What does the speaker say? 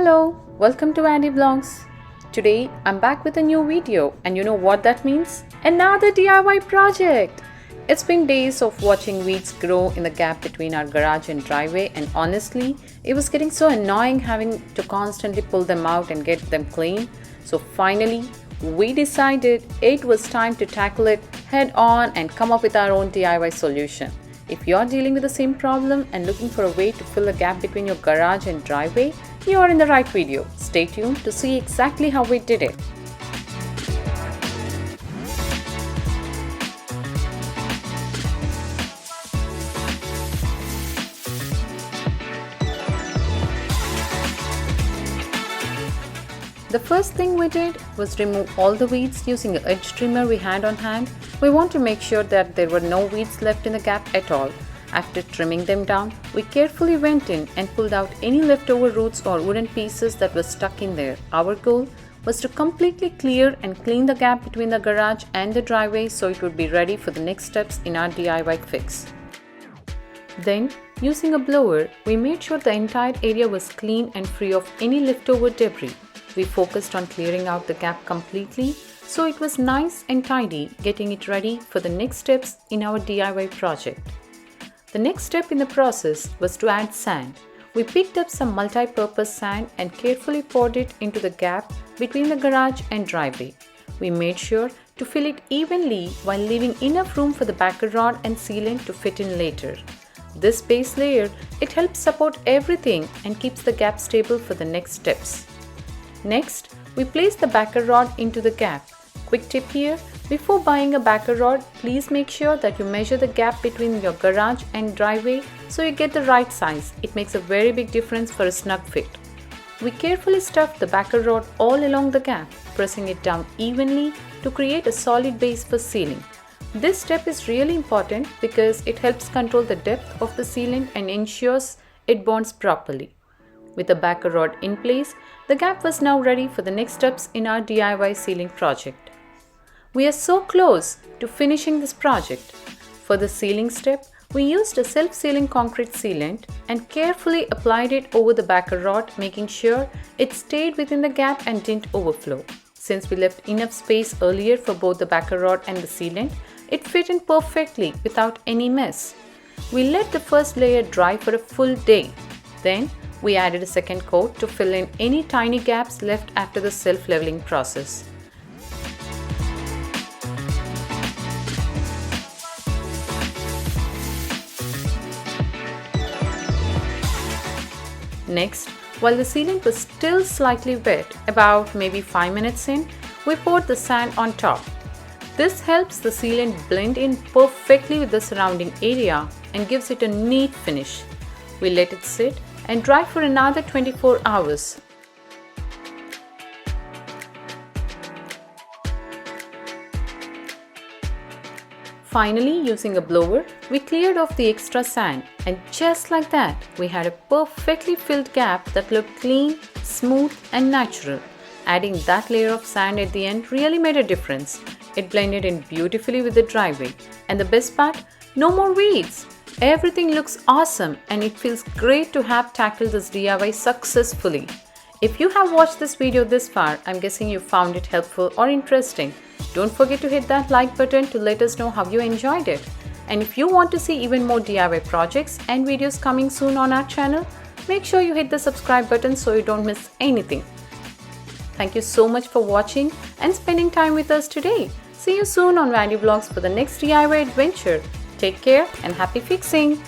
Hello, welcome to Andy Vlogs. Today I'm back with a new video, and you know what that means? Another DIY project! It's been days of watching weeds grow in the gap between our garage and driveway, and honestly, it was getting so annoying having to constantly pull them out and get them clean. So finally, we decided it was time to tackle it head on and come up with our own DIY solution. If you're dealing with the same problem and looking for a way to fill the gap between your garage and driveway, you are in the right video. Stay tuned to see exactly how we did it. The first thing we did was remove all the weeds using an edge trimmer we had on hand. We want to make sure that there were no weeds left in the gap at all. After trimming them down, we carefully went in and pulled out any leftover roots or wooden pieces that were stuck in there. Our goal was to completely clear and clean the gap between the garage and the driveway so it would be ready for the next steps in our DIY fix. Then, using a blower, we made sure the entire area was clean and free of any leftover debris. We focused on clearing out the gap completely so it was nice and tidy, getting it ready for the next steps in our DIY project. The next step in the process was to add sand. We picked up some multi-purpose sand and carefully poured it into the gap between the garage and driveway. We made sure to fill it evenly while leaving enough room for the backer rod and sealant to fit in later. This base layer, it helps support everything and keeps the gap stable for the next steps. Next, we place the backer rod into the gap. Quick tip here, before buying a backer rod, please make sure that you measure the gap between your garage and driveway so you get the right size. It makes a very big difference for a snug fit. We carefully stuff the backer rod all along the gap, pressing it down evenly to create a solid base for sealing. This step is really important because it helps control the depth of the sealant and ensures it bonds properly. With the backer rod in place, the gap was now ready for the next steps in our DIY sealing project. We are so close to finishing this project. For the sealing step, we used a self-sealing concrete sealant and carefully applied it over the backer rod, making sure it stayed within the gap and didn't overflow. Since we left enough space earlier for both the backer rod and the sealant, it fit in perfectly without any mess. We let the first layer dry for a full day. Then, we added a second coat to fill in any tiny gaps left after the self-leveling process. Next, while the sealant was still slightly wet, about maybe 5 minutes in, we poured the sand on top. This helps the sealant blend in perfectly with the surrounding area and gives it a neat finish. We let it sit and dry for another 24 hours. Finally, using a blower, we cleared off the extra sand, and just like that, we had a perfectly filled gap that looked clean, smooth and natural. Adding that layer of sand at the end really made a difference. It blended in beautifully with the driveway. And the best part? No more weeds! Everything looks awesome and it feels great to have tackled this DIY successfully. If you have watched this video this far, I'm guessing you found it helpful or interesting. Don't forget to hit that like button to let us know how you enjoyed it. And if you want to see even more DIY projects and videos coming soon on our channel, make sure you hit the subscribe button so you don't miss anything. Thank you so much for watching and spending time with us today. See you soon on Andy Vlogs for the next DIY adventure. Take care and happy fixing!